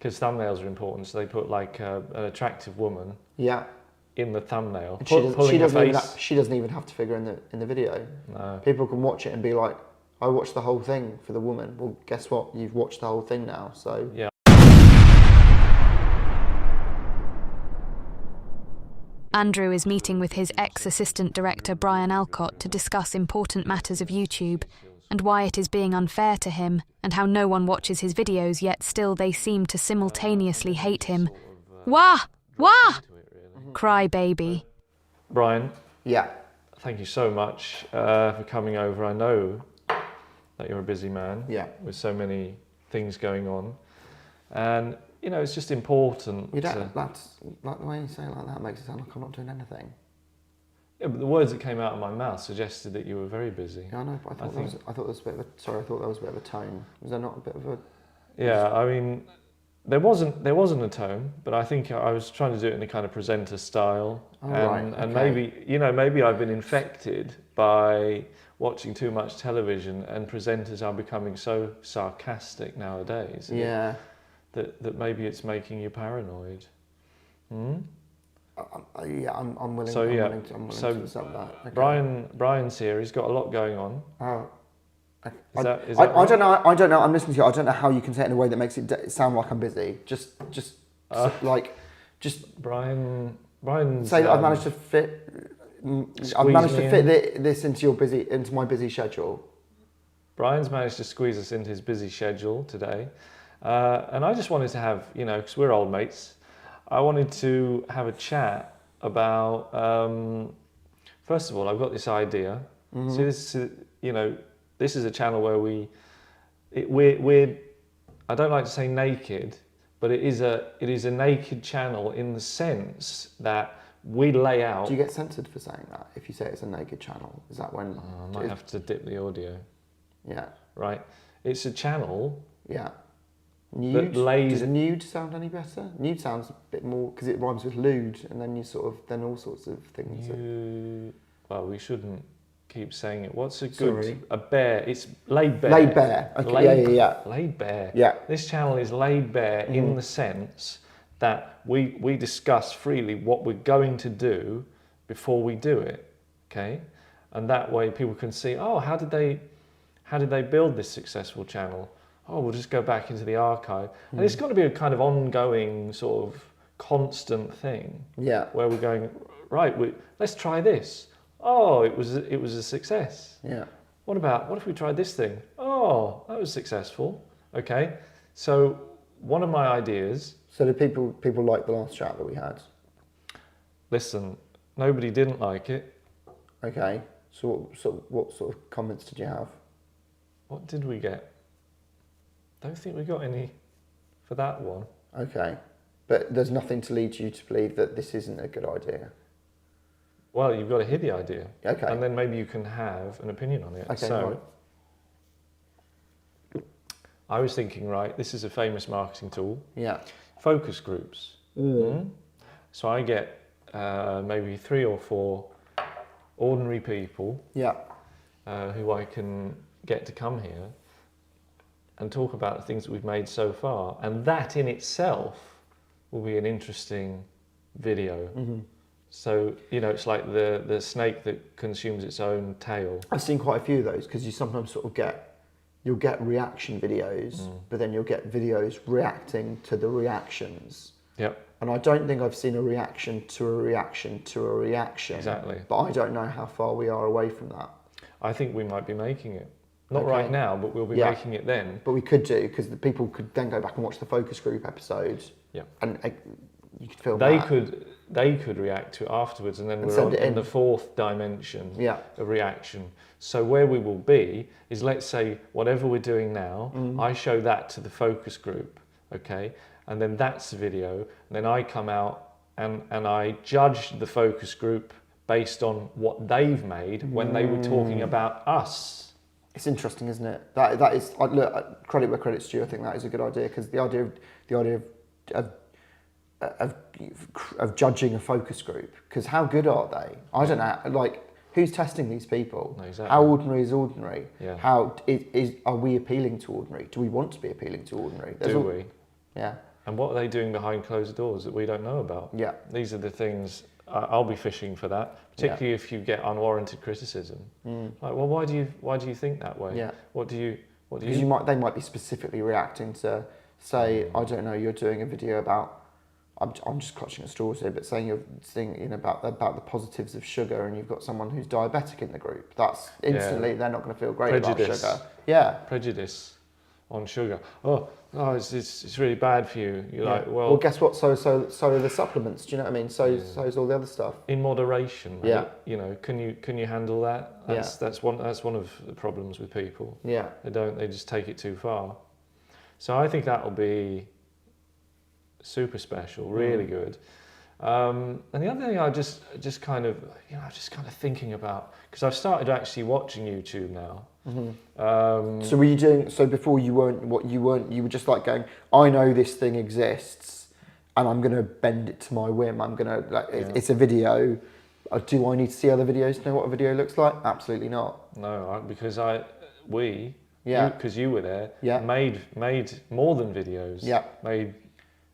because thumbnails are important, so they put like an attractive woman in the thumbnail. She doesn't even have to figure in the video. No. People can watch it and be like, I watched the whole thing for the woman. Well, guess what? You've watched the whole thing now, so... Yeah. Andrew is meeting with his ex-assistant director Brian Alcott to discuss important matters of YouTube and why it is being unfair to him and how no one watches his videos yet still they seem to simultaneously hate him. Wah! Wah! Cry baby. Brian. Yeah. Thank you so much for coming over. I know that you're a busy man with so many things going on. And, you know, it's just important. That's like the way you say it like that makes it sound like I'm not doing anything. Yeah, but the words that came out of my mouth suggested that you were very busy. Yeah, I know, but I thought that was a bit of a... Sorry, I thought that was a bit of a tone. Was there not a bit of a... Yeah, I mean, there wasn't a tone, but I think I was trying to do it in a kind of presenter style. And maybe, you know, maybe I've been infected by watching too much television, and presenters are becoming so sarcastic nowadays. Yeah. That maybe it's making you paranoid. Hmm? Yeah, I'm willing. So I'm willing to accept that. Okay. Brian's here. He's got a lot going on. Oh. Is that I don't know. I don't know. I'm listening to you. I don't know how you can say it in a way that makes it sound like I'm busy. Just Brian. Say that I've managed to fit. I've managed to fit this into my busy schedule. Brian's managed to squeeze us into his busy schedule today, and I just wanted to have, you know, because we're old mates, I wanted to have a chat about. First of all, I've got this idea. Mm-hmm. So this, you know, this is a channel where we're. I don't like to say naked, but it is a naked channel in the sense that we lay out. Do you get censored for saying that? If you say it's a naked channel, is that when? I might have to dip the audio. Yeah. Right. It's a channel. Yeah. Nude? Does nude sound any better? Nude sounds a bit more, because it rhymes with lewd, and then you then all sorts of things. Well, we shouldn't keep saying it. What's a good... Sorry. A bare. It's laid bare. Laid bare. Okay. Yeah. Laid bare. Yeah. This channel is laid bare in the sense that we discuss freely what we're going to do before we do it. Okay? And that way people can see, oh, how did they build this successful channel? Oh, we'll just go back into the archive. And it's got to be a kind of ongoing sort of constant thing. Yeah. Where we're going, right, let's try this. Oh, it was a success. Yeah. What if we tried this thing? Oh, that was successful. Okay. So one of my ideas. So did people like the last chat that we had? Listen, nobody didn't like it. Okay. So what sort of comments did you have? What did we get? Don't think we got any for that one. Okay. But there's nothing to lead you to believe that this isn't a good idea. Well, you've got to hear the idea. Okay. And then maybe you can have an opinion on it. Okay, so, I was thinking, right, this is a famous marketing tool. Yeah. Focus groups. So I get maybe 3 or 4 ordinary people who I can get to come here and talk about the things that we've made so far. And that in itself will be an interesting video. Mm-hmm. So, you know, it's like the snake that consumes its own tail. I've seen quite a few of those, because you sometimes sort of you'll get reaction videos, but then you'll get videos reacting to the reactions. Yep. And I don't think I've seen a reaction to a reaction to a reaction. Exactly. But I don't know how far we are away from that. I think we might be making it. Not right now, but we'll be making it then. But we could do, because the people could then go back and watch the focus group episode. Yeah. And you could film They could react to it afterwards, and then we're on in the 4th dimension of reaction. So where we will be is, let's say, whatever we're doing now, I show that to the focus group, okay? And then that's the video, and then I come out and I judge the focus group based on what they've made when they were talking about us. It's interesting, isn't it? That is, look, credit where credit's due. I think that is a good idea, because the idea of judging a focus group, because how good are they? I don't know. Like, who's testing these people? No, exactly. How ordinary is ordinary? Yeah. Are we appealing to ordinary? Do we want to be appealing to ordinary? Do we? Yeah. And what are they doing behind closed doors that we don't know about? Yeah. These are the things I'll be fishing for that, particularly if you get unwarranted criticism. Like, well, why do you think that way? Yeah. Because they might be specifically reacting to, say, I don't know, you're doing a video about, I'm just clutching at straws here, but saying you're saying about the positives of sugar, and you've got someone who's diabetic in the group. That's instantly they're not going to feel great about sugar. Yeah. Prejudice on sugar. Oh, it's really bad for you. You're like, well, guess what? So are the supplements. Do you know what I mean? So's all the other stuff. In moderation, mate. Yeah. You know, can you handle that? That's one of the problems with people. Yeah. They just take it too far. So I think that'll be super special, really good. And the other thing I just kind of thinking about, because I've started actually watching YouTube now. So were you doing, so before you were just like going, I know this thing exists and I'm going to bend it to my whim. I'm going to, it's a video. Do I need to see other videos to know what a video looks like? Absolutely not. No, because because you were there, made more than videos. Yeah. Made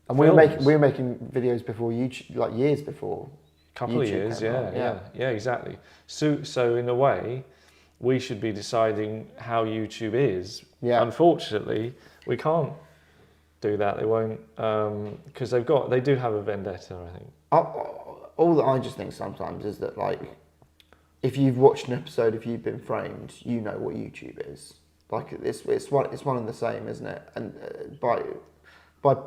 and we were making videos before YouTube, like years before. Couple of years, yeah, exactly. So in a way, we should be deciding how YouTube is. Yeah. Unfortunately, we can't do that. They won't, because they do have a vendetta, I think. All that I just think sometimes is that, like, if you've watched an episode, if you've been framed, you know what YouTube is. Like, it's one and the same, isn't it? And by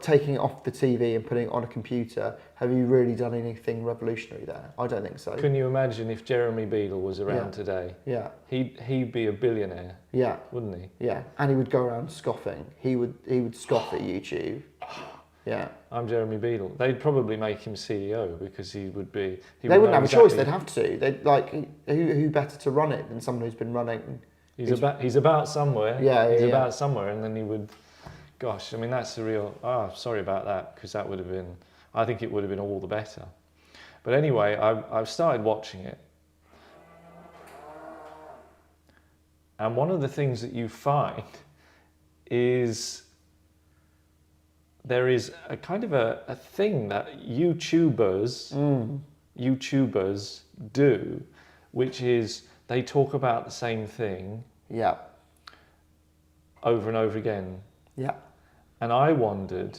taking it off the TV and putting it on a computer, have you really done anything revolutionary there? I don't think so. Can you imagine if Jeremy Beadle was around today? Yeah. He'd be a billionaire. Yeah. Wouldn't he? Yeah. And he would go around scoffing. He would scoff at YouTube. Yeah. I'm Jeremy Beadle. They'd probably make him CEO because he would be. They wouldn't have a choice. They'd have to. They'd like who better to run it than someone who's been running. He's about somewhere. Yeah. He's about somewhere, and then he would. Gosh, I mean, that's the real... sorry about that, because that would have been... I think it would have been all the better. But anyway, I've started watching it. And one of the things that you find is there is a kind of a thing that YouTubers do, which is they talk about the same thing over and over again. Yeah. And I wondered,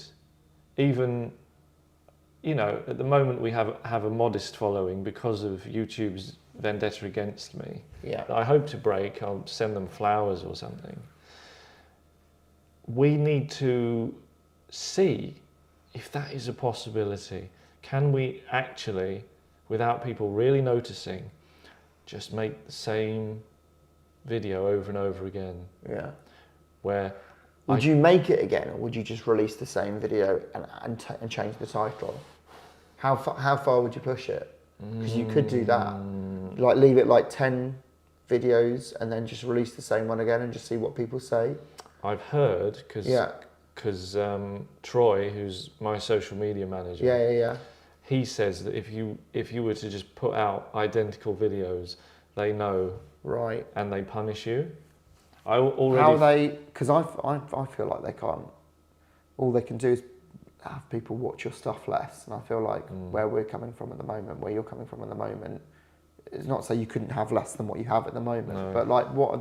even, at the moment we have a modest following because of YouTube's vendetta against me. Yeah. That I hope to break. I'll send them flowers or something. We need to see if that is a possibility. Can we actually, without people really noticing, just make the same video over and over again? Yeah. Where... Would you make it again, or would you just release the same video and change the title? How far would you push it? Because you could do that. Like, leave it like 10 videos and then just release the same one again and just see what people say. I've heard, because Troy, who's my social media manager, he says that if you were to just put out identical videos, they know, right, and they punish you. Because I feel like they can't. All they can do is have people watch your stuff less, and I feel like where we're coming from at the moment, where you're coming from at the moment, it's not to say you couldn't have less than what you have at the moment, but like, what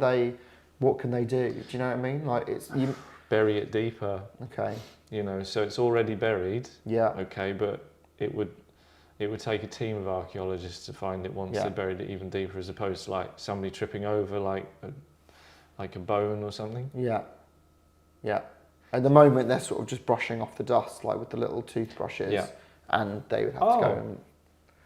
can they do? Do you know what I mean? Like, you bury it deeper. Okay. So it's already buried. Yeah. Okay, but it would take a team of archaeologists to find it once they buried it even deeper, as opposed to like somebody tripping over like a bone or something. Yeah. At the moment, they're sort of just brushing off the dust, like with the little toothbrushes. Yeah. And they would have to go and...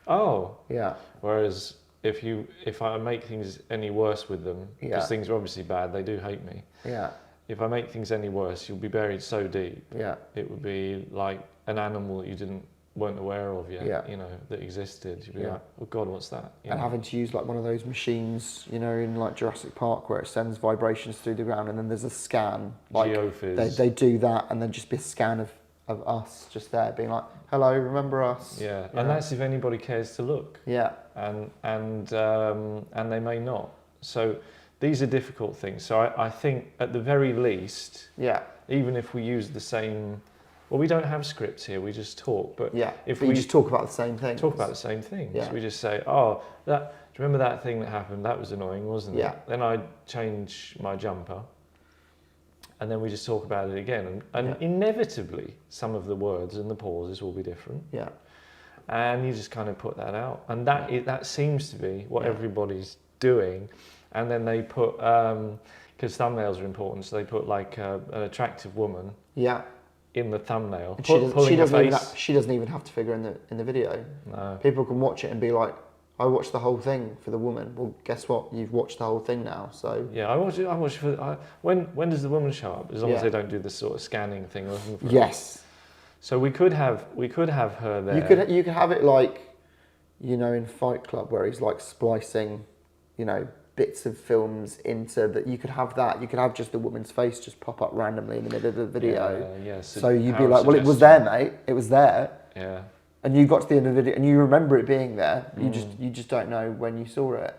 Oh. Yeah. Whereas if I make things any worse with them, because things are obviously bad, they do hate me. Yeah. If I make things any worse, you'll be buried so deep. Yeah. It would be like an animal that you weren't aware of yet, that existed. You'd be like, oh God, what's that? And having to use like one of those machines, in like Jurassic Park, where it sends vibrations through the ground and then there's a scan. Like, Geophys. They do that, and then just be a scan of us just there, being like, hello, remember us? Yeah, and that's if anybody cares to look. Yeah. And they may not. So these are difficult things. So I think at the very least, even if we use the same well, we don't have scripts here. We just talk. But Yeah. if but we you just talk about the same thing. talk about the same things, Yeah. we just say, oh, do you remember that thing that happened? That was annoying, wasn't it? Yeah. Then I change my jumper, and then we just talk about it again. And inevitably, some of the words and the pauses will be different. Yeah. And you just kind of put that out. And that seems to be what everybody's doing. And then they put, because thumbnails are important, so they put like an attractive woman Yeah. in the thumbnail. And she doesn't even have to figure in the video. No. People can watch it and be like, I watched the whole thing for the woman. Well, guess what? You've watched the whole thing now. So Yeah, I watch it for. When does the woman show up? As long as they don't do this sort of scanning thing. Yes. So we could have her there. You could have it like, in Fight Club where he's like splicing, bits of films into that. You could have that. You could have just the woman's face just pop up randomly in the middle of the video. Yeah. So you'd be like, well, it was there, mate. It was there. Yeah. And you got to the end of the video and you remember it being there. You just don't know when you saw it.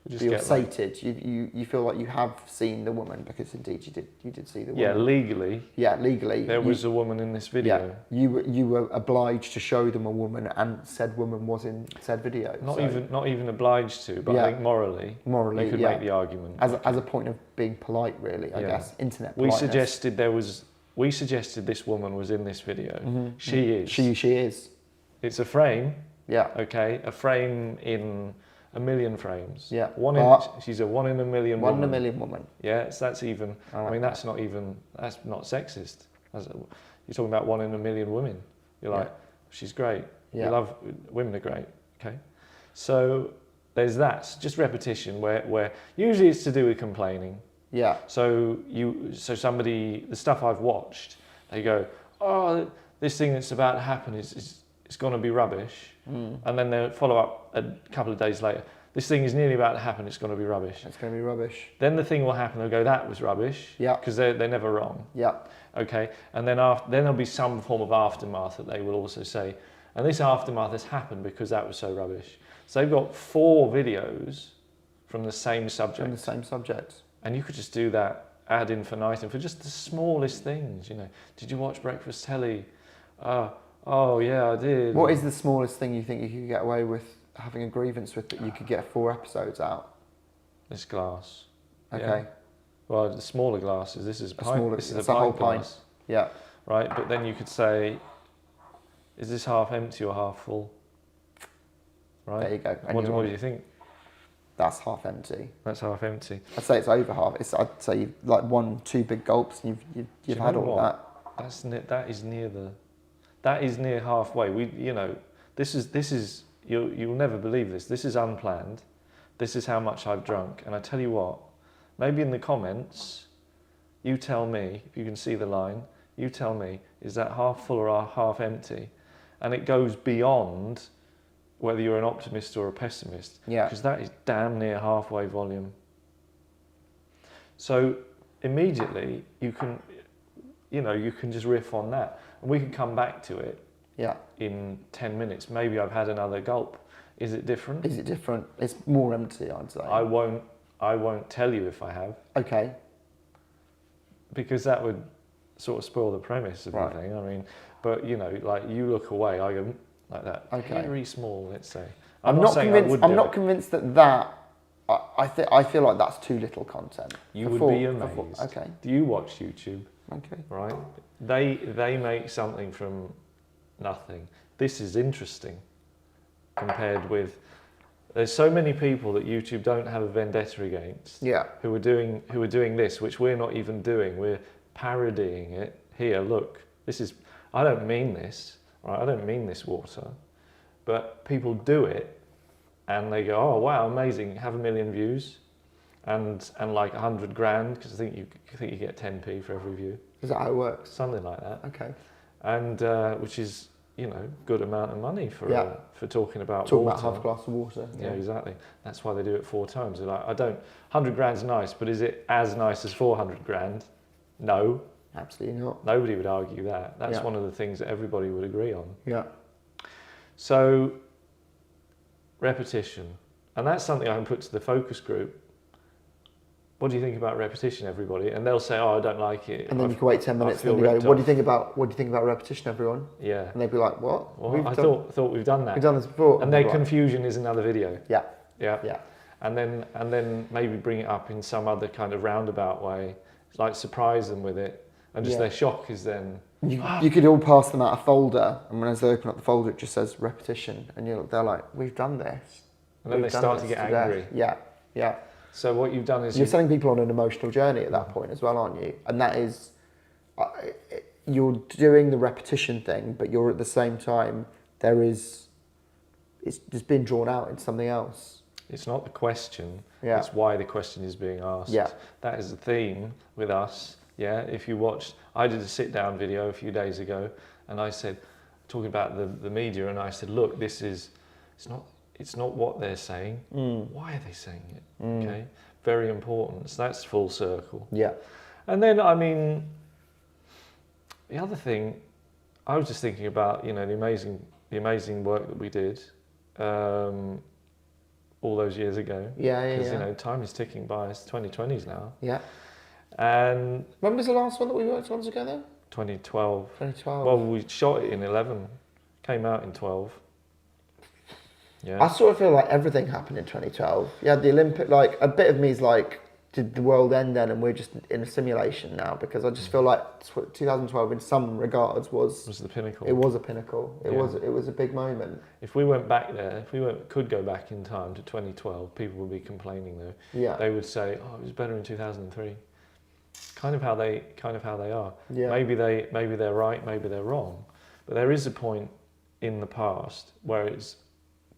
You're sated. You feel like you have seen the woman because indeed you did see the woman. Yeah, legally. Yeah, legally. There was a woman in this video. Yeah, you were obliged to show them a woman, and said woman was in said video. Not even obliged to, but I think morally you could make the argument as a point of being polite, really. I guess internet politeness. We suggested this woman was in this video. She is. She is. It's a frame. Yeah. Okay, a frame in a million frames. Yeah. She's a 1 in a million woman. 1 in a million woman. Yeah, so that's even. That's not sexist. You're talking about 1 in a million women. You're like, she's great. Yeah. You love women are great. Okay, so there's that. It's just repetition where usually it's to do with complaining. Yeah. So somebody, the stuff I've watched, they go, oh, this thing that's about to happen is it's going to be rubbish. And then they'll follow up a couple of days later. This thing is nearly about to happen. It's going to be rubbish. It's going to be rubbish. Then the thing will happen. They'll go, that was rubbish. Yeah. Because they're never wrong. Yeah. Okay. And then there'll be some form of aftermath that they will also say, and this aftermath has happened because that was so rubbish. So they've got 4 videos from the same subject. From the same subject. And you could just do that ad infinitum for just the smallest things. Did you watch Breakfast Telly? Oh yeah, I did. What is the smallest thing you think you could get away with having a grievance with that you could get 4 episodes out? This glass. Okay. Yeah. Well, the smaller glasses. This is a pint. This is a whole pint pint. glass. Yeah. Right, but then you could say, is this half empty or half full? Right. There you go. What do you think? That's half empty. That's half empty. I'd say it's over half. I'd say you've like 1-2 big gulps and you've had all that. That is near halfway. This is you'll never believe this. This is unplanned. This is how much I've drunk. And I tell you what, maybe in the comments, you tell me, if you can see the line, you tell me, is that half full or half empty? And it goes beyond whether you're an optimist or a pessimist. Yeah. Because that is damn near halfway volume. So immediately you can just riff on that. And we can come back to it in 10 minutes. Maybe I've had another gulp. Is it different? Is it different? It's more empty, I'd say. I won't tell you if I have. Okay. Because that would sort of spoil the premise of the thing. I mean, but like you look away, I go like that. Okay. Very small, let's say. I'm not convinced that I feel like that's too little content. You would be amazed. Okay. Do you watch YouTube? Okay. Right. They make something from nothing. This is interesting compared with. There's so many people that YouTube don't have a vendetta against. Yeah. Who are doing this, which we're not even doing. We're parodying it. Here, look. This is. I don't mean this. Right. I don't mean this water, but people do it, and they go, "Oh wow, amazing! Have 1 million views, and like 100 grand because I think you get 10p for every view." Is that how it works? Something like that. Okay. And which is good amount of money for talking about water. About half a glass of water. Yeah, exactly. That's why they do it 4 times. They're like, 100 grand's nice, but is it as nice as 400 grand? No. Absolutely not. Nobody would argue that. That's one of the things that everybody would agree on. Yeah. So, repetition. And that's something I can put to the focus group. what do you think about repetition, everybody? And they'll say, oh, I don't like it. And then you can wait 10 minutes and feel then you ripped go, what do off. you think about repetition, everyone? Yeah. And they'd be like, what? Well, I thought we've done that. We've done this before. And their Right. confusion is another video. Yeah. Yeah. Yeah. And then maybe bring it up in some other kind of roundabout way, like surprise them with it, and just their shock is then. You could all pass them out a folder, and when as they open up the folder, it just says repetition, and they're like, we've done this. And then they start to get angry. Yeah, yeah. So what you've done is you're sending people on an emotional journey at that point as well, aren't you? And that is, you're doing the repetition thing, but you're at the same time it's just being drawn out into something else. It's not the question, Yeah. it's why the question is being asked. Yeah. That is the theme with us. Yeah. If you watched, I did a sit down video a few days ago, and I said, talking about the media, and I said, look, it's not what they're saying. Why are they saying it? Okay. Very important. So that's full circle. Yeah. And then, I mean, the other thing, I was just thinking about, the amazing work that we did all those years ago. Yeah. Because, time is ticking by. It's 2020s now. Yeah. And When was the last one that we worked on together? 2012. 2012. Well, we shot it in 11, came out in 12. Yeah. I sort of feel like everything happened in 2012. You had the Olympic, like, a bit of me is like, did the world end then and we're just in a simulation now? Because I just feel like 2012 in some regards was the pinnacle. It was a pinnacle. It was a big moment. If we went back there, could go back in time to 2012, people would be complaining though. Yeah. They would say, "Oh, it was better in 2003." Kind of how they are. Yeah. Maybe they're right, maybe they're wrong, but there is a point in the past where it's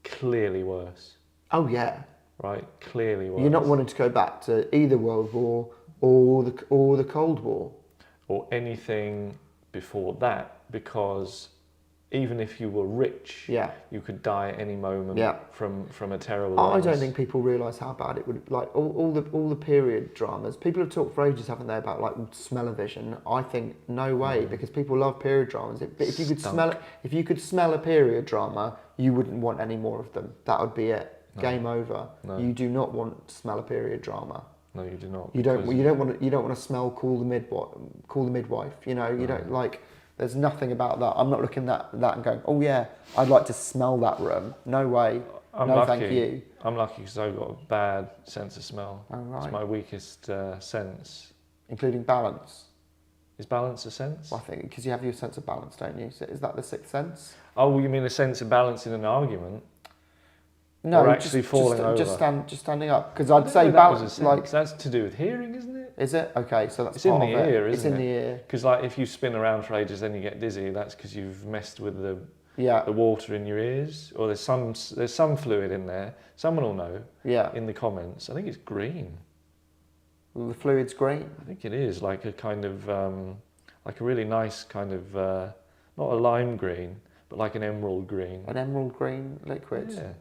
clearly worse. Oh yeah. Right, clearly worse. You're not wanting to go back to either World War or the Cold War. Or anything before that, because even if you were rich, you could die at any moment from a terrible illness. I don't think people realise how bad it would, like all the period dramas. People have talked for ages, haven't they, about like smell-o-vision. I think no way, because people love period dramas. If you could smell a period drama, you wouldn't want any more of them. That would be it. No. Game over. No. You do not want to smell a period drama. No, you do not. You don't want to smell call the midwife. You don't like. There's nothing about that. I'm not looking at that and going, oh yeah, I'd like to smell that room. No way. I'm no, lucky. thank you. I'm lucky because I've got a bad sense of smell. Oh, right. It's my weakest sense. Including balance. Is balance a sense? Well, I think because you have your sense of balance, don't you? So is that the sixth sense? Oh, well, you mean a sense of balance in an argument? No, or actually falling over. Just standing up. Because I'd say balance, like that's to do with hearing, isn't it? Is it? Okay, so that's it's in the ear, isn't it? It's in the ear. Because like if you spin around for ages, then you get dizzy. That's because you've messed with the water in your ears, or there's some fluid in there. Someone will know. Yeah. In the comments, I think it's green. Well, the fluid's green. I think it is like a kind of like a really nice kind of not a lime green, but like an emerald green. An emerald green liquid. Yeah.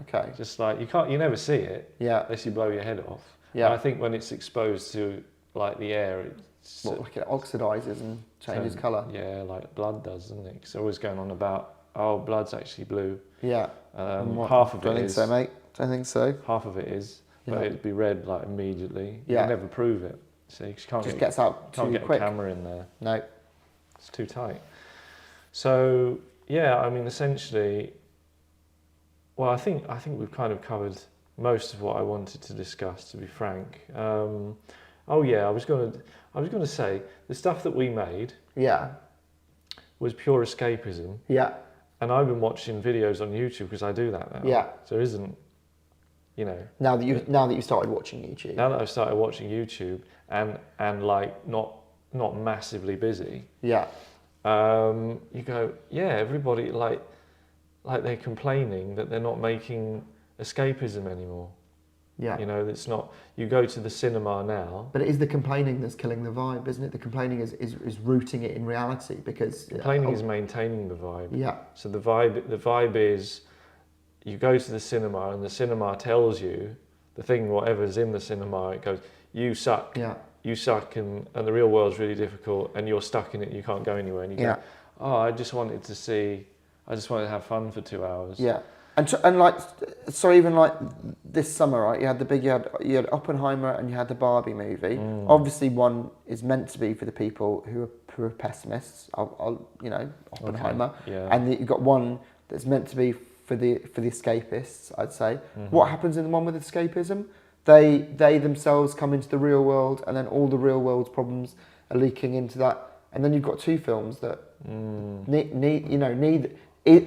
Okay. Just like you never see it. Yeah. Unless you blow your head off. Yeah. And I think when it's exposed to like the air, it's like it oxidizes and changes colour. Yeah, like blood does, doesn't it? It's always going on about blood's actually blue. Yeah. Half of it is. Don't think so, mate. Don't think so. Half of it is, but it'd be red like immediately. Yeah. You never prove it. See, you can't just gets out too quick. Can't quick. get a camera in there. No. It's too tight. So yeah, I mean, essentially. Well, I think we've kind of covered most of what I wanted to discuss, to be frank. Oh yeah, I was going to say the stuff that we made. Yeah. Was pure escapism. Yeah. And I've been watching videos on YouTube because I do that now. Yeah. So there isn't, Now that you started watching YouTube. Now that I've started watching YouTube and like not massively busy. Yeah. You go, yeah, everybody like they're complaining that they're not making escapism anymore. Yeah. It's not, you go to the cinema now. But it is the complaining that's killing the vibe, isn't it? The complaining is rooting it in reality, because complaining is maintaining the vibe. Yeah. So the vibe is you go to the cinema and the cinema tells you the thing, whatever's in the cinema, it goes, you suck. Yeah. You suck and the real world's really difficult and you're stuck in it, you can't go anywhere. And you go, I just wanted to have fun for 2 hours. Yeah. And like, so even like this summer, right? You had Oppenheimer and you had the Barbie movie. Obviously, one is meant to be for the people who are pessimists. Oppenheimer. Okay. Yeah. And you've got one that's meant to be for the escapists, I'd say. What happens in the one with escapism? They themselves come into the real world, and then all the real world's problems are leaking into that. And then you've got two films that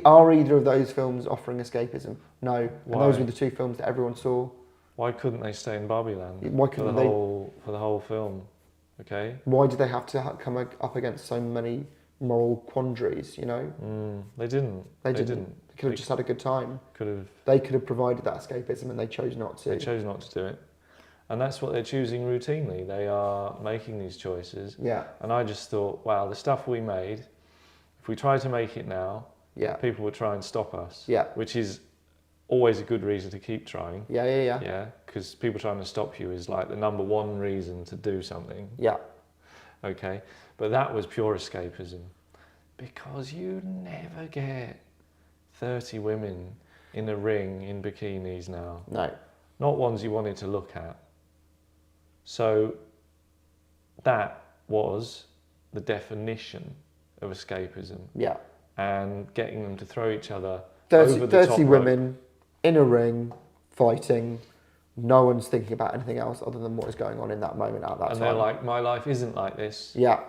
are either of those films offering escapism? No. Why? And those were the two films that everyone saw. Why couldn't they stay in Barbie Land? Why couldn't they? For the whole film, okay? Why did they have to come up against so many moral quandaries, you know? They didn't. They didn't. They could have just had a good time. They could have provided that escapism, and they chose not to. They chose not to do it. And that's what they're choosing routinely. They are making these choices. Yeah. And I just thought, wow, the stuff we made, if we try to make it now, people would try and stop us. Yeah. Which is always a good reason to keep trying. Yeah. Yeah, because people trying to stop you is like the number one reason to do something. Yeah. Okay, but that was pure escapism, because you never get 30 women in a ring in bikinis now. No. Not ones you wanted to look at. So that was the definition of escapism. Yeah. And getting them to throw each other over the top 30 rope. women in a ring fighting. No one's thinking about anything else other than what is going on in that moment at that time. And they're like, my life isn't like this. Yeah.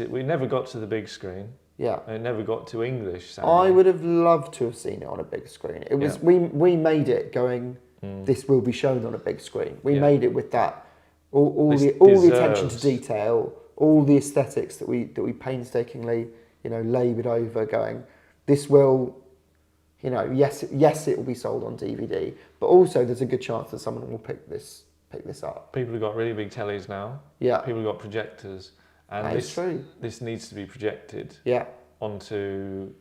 We never got to the big screen. Yeah. And it never got to English. Sadly. I would have loved to have seen it on a big screen. It was we made it going, this will be shown on a big screen. We made it with that. All the attention to detail, all the aesthetics that we painstakingly, laboured over, going, this will, yes, it will be sold on DVD, but also there's a good chance that someone will pick this up. People have got really big tellies now. Yeah. People have got projectors, and that is true. This needs to be projected. Yeah. Onto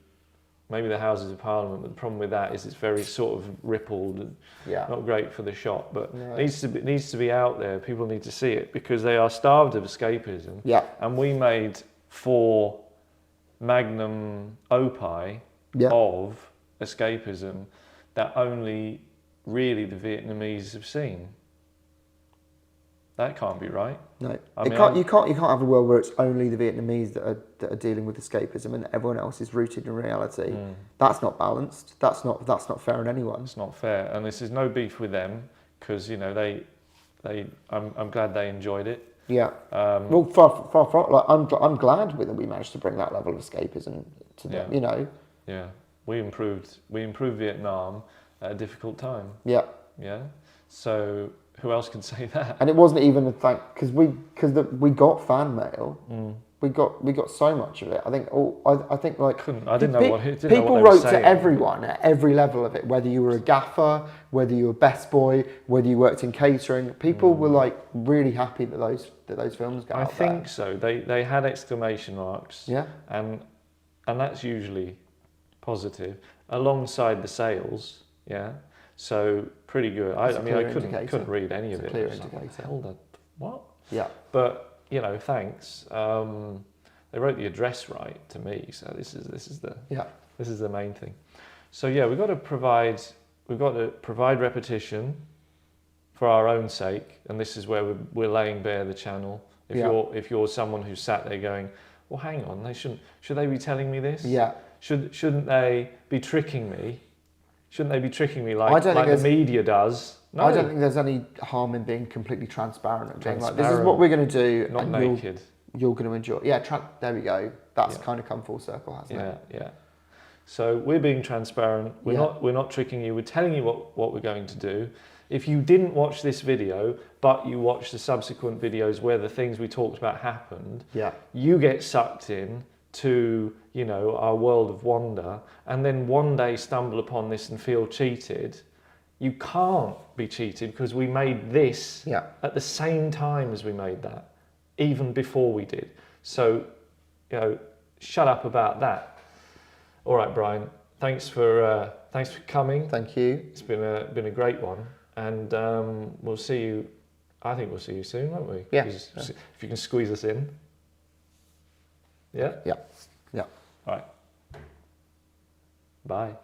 maybe the Houses of Parliament, but the problem with that is it's very sort of rippled and not great for the shot, but it needs to be out there. People need to see it because they are starved of escapism. Yeah. And we made 4 magnum opus of escapism that only really the Vietnamese have seen. That can't be right. No, you can't have a world where it's only the Vietnamese that are dealing with escapism and everyone else is rooted in reality. That's not balanced. That's not fair on anyone. It's not fair, and this is no beef with them because I'm glad they enjoyed it. Yeah. Well, far. Like I'm glad that we managed to bring that level of escapism to them. Yeah. We improved Vietnam at a difficult time. Yeah. Yeah. So. Who else can say that? And it wasn't even a fact because we got fan mail. We got so much of it. I think people wrote to everyone at every level of it. Whether you were a gaffer, whether you were best boy, whether you worked in catering, people were like really happy that those films got out there. I think so. They had exclamation marks. Yeah. And that's usually positive alongside the sales. Yeah. So pretty good. I couldn't read any of it. Clear indicator. What? Yeah. But thanks. They wrote the address right to me, so this is the main thing. So we've got to provide repetition for our own sake, and this is where we're laying bare the channel. If you're someone who's sat there going, well, hang on, should they be telling me this? Yeah. Shouldn't they be tricking me? Shouldn't they be tricking me like the media does? No. I don't think there's any harm in being completely transparent and being like, this is what we're going to do. Not and naked. You're going to enjoy. Yeah, there we go. That's kind of come full circle, hasn't it? Yeah. So we're being transparent. We're not tricking you. We're telling you what we're going to do. If you didn't watch this video, but you watched the subsequent videos where the things we talked about happened, you get sucked in to our world of wonder, and then one day stumble upon this and feel cheated. You can't be cheated because we made this at the same time as we made that, even before we did. So, shut up about that. All right, Brian. Thanks for coming. Thank you. It's been a great one, and we'll see you. I think we'll see you soon, won't we? Yeah. If you can squeeze us in. Yeah. Yeah. Yeah. All right. Bye.